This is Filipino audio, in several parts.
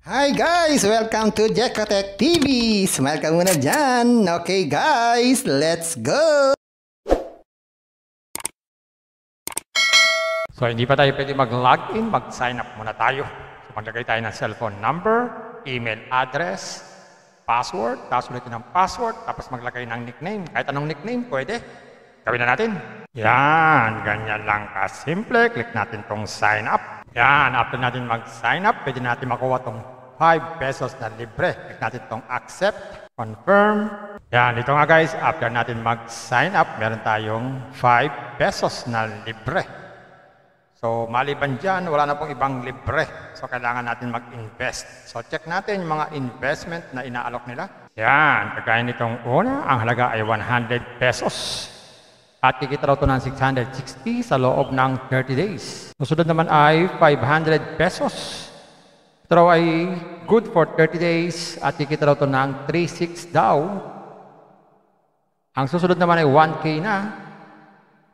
Hi guys! Welcome to Jekotech TV! Smile ka muna dyan! Okay guys, let's go! So hindi pa tayo pwede mag-login, mag-sign up muna tayo. So maglagay tayo ng cellphone number, email address, password, tapos ulitin ng password, tapos maglagay ng nickname. Kahit anong nickname, pwede. Gawin na natin. Yan, ganyan lang kasimple. Click natin tong sign up. Yan, after natin mag-sign up, pwede natin makuha tong 5 pesos na libre. Click natin itong accept, confirm. Yan, ito nga guys, after natin mag-sign up, meron tayong 5 pesos na libre. So, maliban dyan, wala na pong ibang libre. So, kailangan natin mag-invest. So, check natin yung mga investment na inaalok nila. Yan, kagaya nitong una, ang halaga ay 100 pesos. At kikita raw ito ng 660 sa loob ng 30 days. Susunod naman ay 500 pesos. Ito raw ay good for 30 days at kikita raw ito ng 3.6 daw. Ang susunod naman ay 1K na.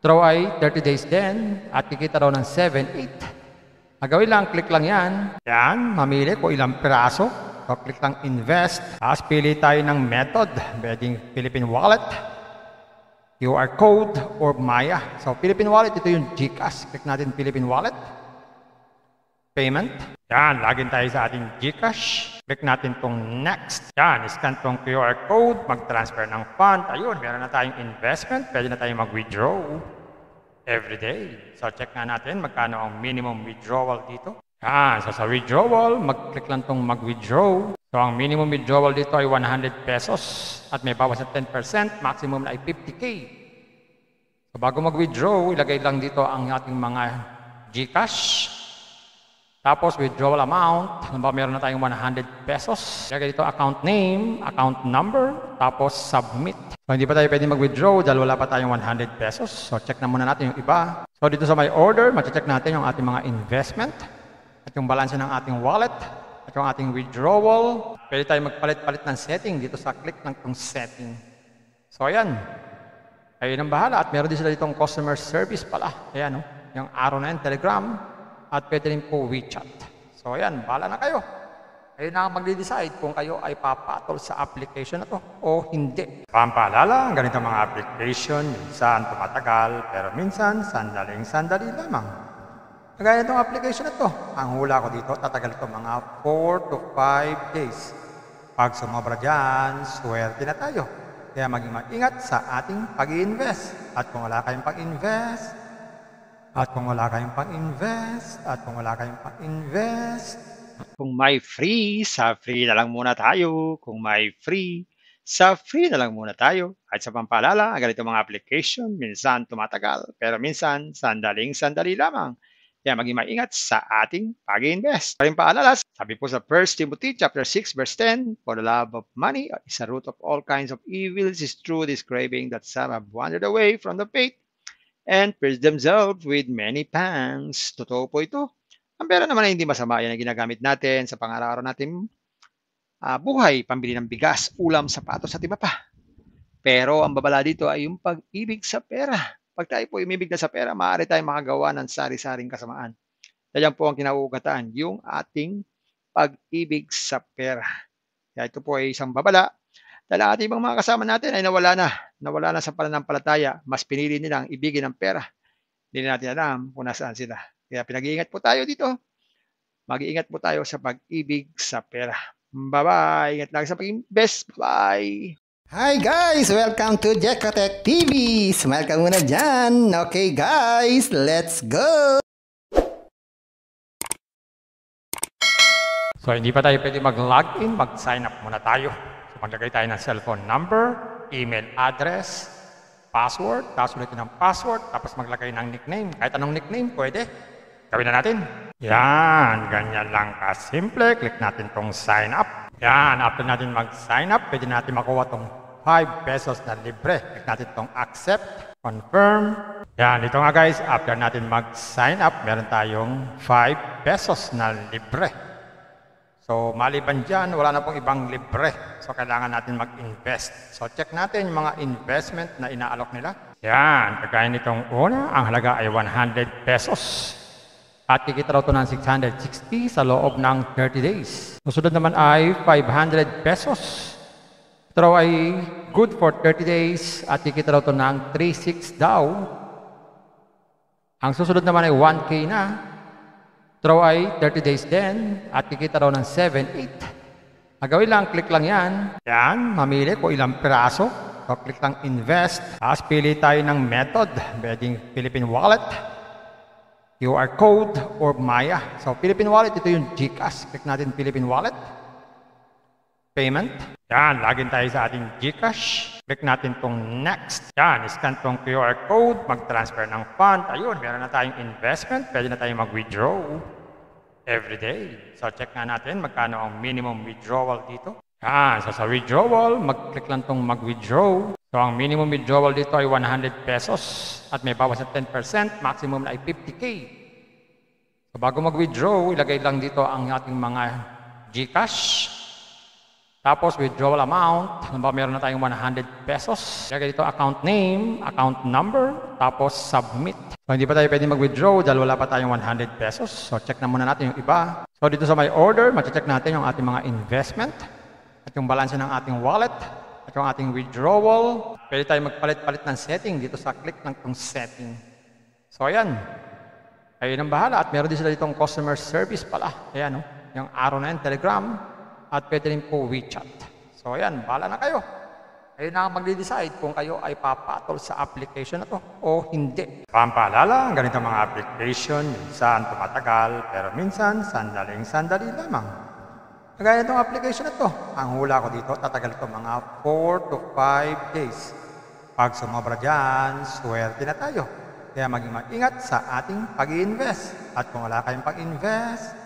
Ito raw ay 30 days din at kikita raw ng 7.8. Magawin lang, click lang yan. Yan, mamili kung ilang piraso. So, click lang invest. Tapos pili tayo ng method. Pwedeng Philippine Wallet, QR code, or Maya. So, Philippine Wallet, ito yung GCash. Click natin Philippine Wallet. Payment. Yan, login tayo sa ating GCash. Click natin tong next. Yan, scan tong QR code, mag-transfer ng fund. Ayun, meron na tayong investment. Pwede na tayong mag-withdraw every day. So, check nga natin magkano ang minimum withdrawal dito. Yan, so sa withdrawal, mag-click lang tong mag-withdraw. So, ang minimum withdrawal dito ay 100 pesos at may bawas na 10%, maximum na ay 50K. So, bago mag-withdraw, ilagay lang dito ang ating mga GCash. Tapos, withdrawal amount. Meron na tayong 100 pesos. Ilagay dito account name, account number, tapos submit. So, hindi pa tayo pwede mag-withdraw dahil wala pa tayong 100 pesos. So, check na muna natin yung iba. So, dito sa my order, check natin yung ating mga investment at yung balance ng ating wallet at yung ating withdrawal. Pwede tayo magpalit-palit ng setting dito sa click ng itong setting. So, ayan. Ayun ang bahala. At meron din sila ditong customer service pala. Ayan, no? Yung araw na yan, Telegram. At pwede rin po WeChat. So, ayan, bahala na kayo. Ayun na ang magde-decide kung kayo ay papatol sa application na to o hindi. Pampaalala, ang ganitong mga application, minsan tumatagal, pero minsan sandaling-sandali lamang. Kagaya itong application na to, ang hula ko dito, tatagal ito mga 4 to 5 days. Pag sumobra dyan, swerte na tayo. Kaya maging maingat sa ating pag-i-invest. At kung wala kayong pag-invest, kung may free, sa free na lang muna tayo. Kung may free, sa free na lang muna tayo. At sa pampaalala, ang ganito mga application, minsan tumatagal, pero minsan sandaling-sandali lamang. Kaya maging maingat sa ating pag-invest. Paring paalala, sabi po sa 1 Timothy chapter 6 verse 10, for the love of money is a root of all kinds of evils, is true this craving that some have wandered away from the faith and pierced themselves with many pangs. Totoo po ito. Ang pera naman ay hindi masama. Yan ang ginagamit natin sa pang-araw-araw natin buhay, pambili ng bigas, ulam, sapatos at iba pa. Pero ang babala dito ay yung pag-ibig sa pera. Pag tayo po umibig na sa pera, maaari tayong makagawa ng sari-saring kasamaan. Yan po ang kinauugataan, yung ating pag-ibig sa pera. Kaya ito po ay isang babala. Dahil ang ating ibang mga kasama natin ay nawala na sa pananampalataya. Mas pinili nilang ibigin ang pera. Hindi na natin alam kung nasaan sila. Kaya pinag-iingat po tayo dito. Mag-iingat po tayo sa pag-ibig sa pera. Bye-bye. Ingat lang sa pag-invest. Bye. Hi guys! Welcome to Jekotech TV! Smile ka muna dyan! Okay guys, let's go! So hindi pa tayo pwede mag-login, mag-sign up muna tayo. So maglagay tayo ng cellphone number, email address, password, tapos ulitin ng password, tapos maglagay ng nickname. Kahit anong nickname, pwede. Gawin na natin. Yan, ganyan lang kasimple. Click natin tong sign up. Yan, after natin mag-sign up, pwede natin makuha tong 5 pesos na libre. Click natin tong accept, confirm. Yan, ito nga guys, after natin mag-sign up, meron tayong 5 pesos na libre. So, maliban dyan, wala na pong ibang libre. So, kailangan natin mag-invest. So, check natin yung mga investment na inaalok nila. Yan, kagaya nitong una, ang halaga ay 100 pesos. At kikita raw ito ng 660 sa loob ng 30 days. Susunod naman ay 500 pesos. Ito raw ay good for 30 days at kikita raw ito ng 3.6 daw. Ang susunod naman ay 1K na. Ito raw ay 30 days din at kikita raw ng 7.8. Ang gawin lang, click lang yan. Yan, mamili kung ilang piraso. So, click lang invest. Tapos pili tayo ng method. Pwedeng Philippine Wallet, QR code, or Maya. So, Philippine Wallet, ito yung GCash. Click natin Philippine Wallet. Payment. Yan, login tayo sa ating GCash. Click natin tong next. Yan, scan tong QR code. Mag-transfer ng fund. Ayun, meron na tayong investment. Pwede na tayong mag-withdraw every day. So, check nga natin magkano ang minimum withdrawal dito. Yan, so sa withdrawal, mag-click lang tong mag-withdraw. So, ang minimum withdrawal dito ay 100 pesos at may bawas na 10%, maximum na ay 50K. So, bago mag-withdraw, ilagay lang dito ang ating mga GCash. Tapos, withdrawal amount. Meron na tayong 100 pesos. Ilagay dito account name, account number, tapos submit. So, hindi pa tayo pwede mag-withdraw dahil wala pa tayong 100 pesos. So, check na muna natin yung iba. So, dito sa my order, check natin yung ating mga investment at yung balance ng ating wallet at yung ating withdrawal. Pwede tayo magpalit-palit ng setting dito sa click ng itong setting. So, ayan. Kayo nang bahala. At meron din sila ditong customer service pala. Ayan, no? Yung araw na yan, Telegram. At pwede rin po WeChat. So, ayan. Bahala na kayo. Kayo na mag-decide kung kayo ay papatol sa application na to o hindi. Pampaalala, ang ganitong mga application, minsan tumatagal, pero minsan sandaling-sandali lamang. Kagaya itong application na to, ang hula ko dito, tatagal ito mga 4 to 5 days. Pag sumobra dyan, swerte na tayo. Kaya maging mag-ingat sa ating pag-i-invest. At kung wala kayong pag-invest,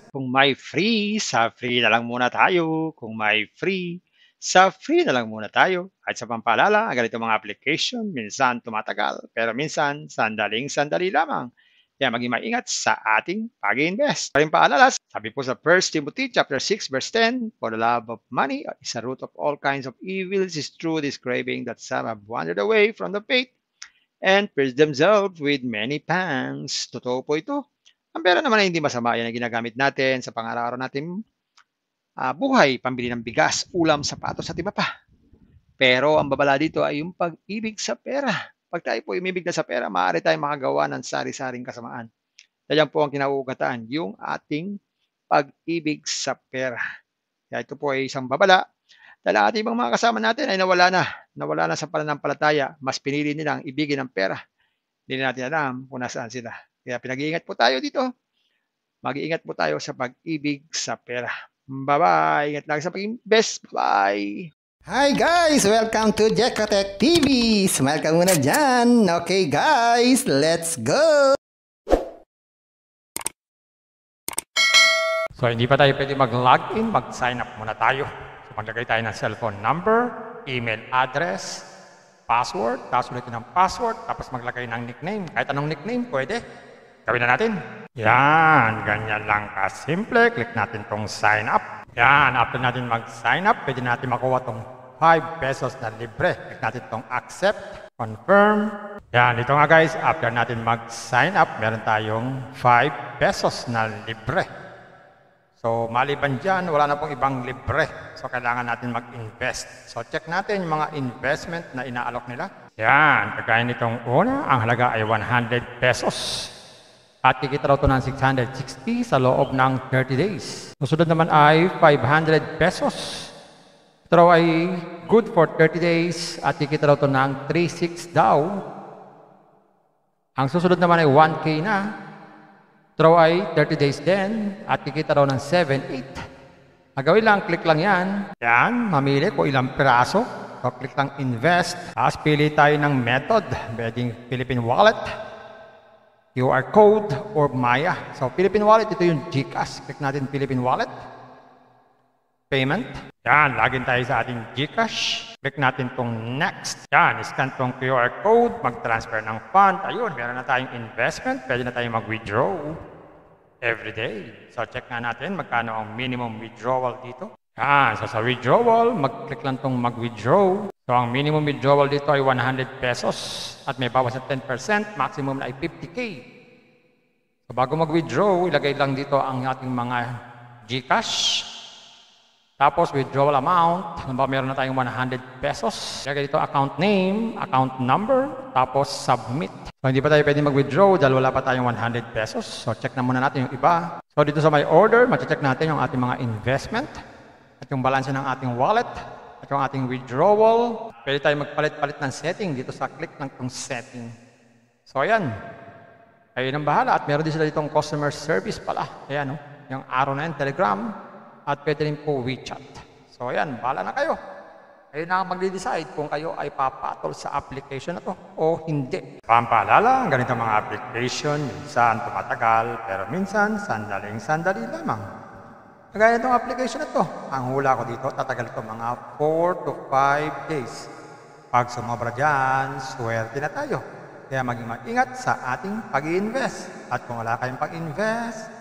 kung may free, sa free na lang muna tayo. Kung may free, sa free na lang muna tayo. At sa pampaalala, ang ganitong mga application, minsan tumatagal, pero minsan sandaling-sandali lamang. Kaya maging maingat sa ating pag-invest. Paring paalala, sabi po sa 1 Timothy chapter 6 verse 10, for the love of money is a root of all kinds of evils. It is true this craving that some have wandered away from the faith and pierced themselves with many pangs. Totoo po ito. Ang pera naman ay hindi masama. Yan ang ginagamit natin sa pang-araw-araw natin buhay, pambili ng bigas, ulam, sapatos at iba pa. Pero ang babala dito ay yung pag-ibig sa pera. Pag tayo po umibig na sa pera, maaari tayong makagawa ng sari-saring kasamaan. Yan po ang kinauugataan, yung ating pag-ibig sa pera. Kaya ito po ay isang babala. Dahil ang ating ibang mga kasama natin ay nawala na sa pananampalataya. Mas pinili nilang ibigin ang pera. Hindi na natin alam kung nasaan sila. Kaya pinag-iingat po tayo dito. Mag-iingat po tayo sa pag-ibig sa pera. Bye-bye. Ingat lagi sa pag-invest. Bye. Hi guys! Welcome to Jekatech TV! Smile ka muna dyan! Okay guys, let's go! So, hindi pa tayo pwede mag-login, mag-sign up muna tayo. So, maglagay tayo ng cellphone number, email address, password, tapos ulitin ng password, tapos maglagay ng nickname. Kahit anong nickname, pwede. Gawin na natin. Yan, ganyan lang kasimple. Click natin tong sign up. Yan, after natin mag-sign up, pwede natin makuha tong 5 pesos na libre. Click natin itong accept, confirm. Yan, ito nga guys, after natin mag-sign up, meron tayong 5 pesos na libre. So, maliban dyan, wala na pong ibang libre. So, kailangan natin mag-invest. So, check natin yung mga investment na inaalok nila. Yan, kagaya nitong una, ang halaga ay 100 pesos. At kikita raw ito ng 660 sa loob ng 30 days. Susunod naman ay 500 pesos. Ito raw ay good for 30 days at kikita raw ito ng 3.6 daw. Ang susunod naman ay 1K na. Ito raw ay 30 days din at kikita raw ng 7.8. Ang gawin lang, click lang yan. Yan, mamili kung ilang piraso. So, click lang invest. Tapos pili tayo ng method. Pwedeng Philippine Wallet, QR code, or Maya. So, Philippine Wallet, ito yung GCash. Click natin Philippine Wallet. Payment. Yan, login tayo sa ating GCash. Click natin tong next. Yan, scan tong QR code, mag-transfer ng fund. Ayun, meron na tayong investment. Pwede na tayong mag-withdraw every day. So, check nga natin magkano ang minimum withdrawal dito. Yan, so sa withdrawal, mag-click lang tong mag-withdraw. So ang minimum withdrawal dito ay 100 pesos at may bawas na 10%, maximum na ay 50k. So bago mag-withdraw, ilagay lang dito ang ating mga GCash. Tapos withdrawal amount, meron na tayong 100 pesos. Ilagay dito account name, account number, tapos submit. So hindi pa tayo pwede mag-withdraw dahil wala pa tayong 100 pesos. So check na muna natin yung iba. So dito sa my order, check natin yung ating mga investment at yung balance ng ating wallet at yung ating withdrawal. Pwede tayo magpalit-palit ng setting dito sa click ng itong setting. So ayan, ayun ang bahala. At meron din sila ditong customer service pala. Ayan, yung araw na yan, Telegram. At pwede rin po WeChat. So ayan, bahala na kayo. Ayun na ang magde-decide kung kayo ay papatol sa application na to o hindi. Pampaalala, ang ganitong mga application, minsan tumatagal, pero minsan sandaling-sandali lamang. Kagaya itong application na to, ang hula ko dito, tatagal ito mga 4 to 5 days. Pag sumobra dyan, swerte na tayo. Kaya maging maingat sa ating pag-i-invest. At kung wala kayong pag-invest,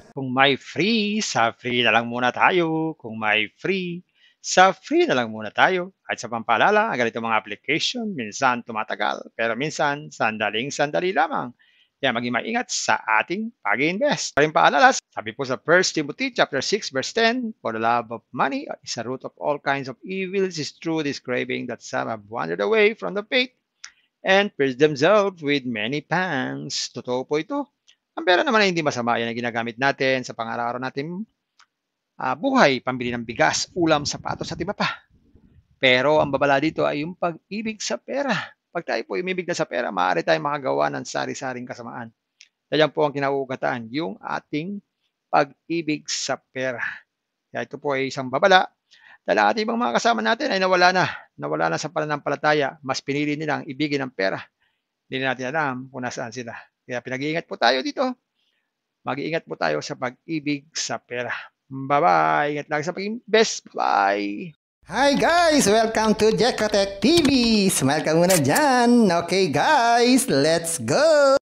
Kung may free, sa free na lang muna tayo. Kung may free, sa free na lang muna tayo. At sa pampaalala, ang ganito mga application, minsan tumatagal, pero minsan sandaling-sandali lamang. Kaya maging maingat sa ating pag-invest. Paring paalala, sabi po sa 1 Timothy chapter 6 verse 10, for the love of money is a root of all kinds of evils, is true this craving that some have wandered away from the faith and pierced themselves with many pangs. Totoo po ito. Ang pera naman ay hindi masama. Yan ang ginagamit natin sa pang-araw-araw natin buhay, pambili ng bigas, ulam, sapatos at iba pa. Pero ang babala dito ay yung pag-ibig sa pera. Pag tayo po umibig na sa pera, maaari tayong makagawa ng sari-saring kasamaan. Yan po ang kinauugataan, yung ating pag-ibig sa pera. Kaya ito po ay isang babala. Dahil ang ating ibang mga kasama natin ay nawala na sa pananampalataya. Mas pinili nilang ibigin ang pera. Hindi na natin alam kung nasaan sila. Kaya pinag-iingat po tayo dito. Mag-iingat po tayo sa pag-ibig sa pera. Bye-bye. Ingat lagi sa pag-invest. Bye. Hi guys! Welcome to Jekatech TV! Smile ka muna dyan! Okay guys, let's go!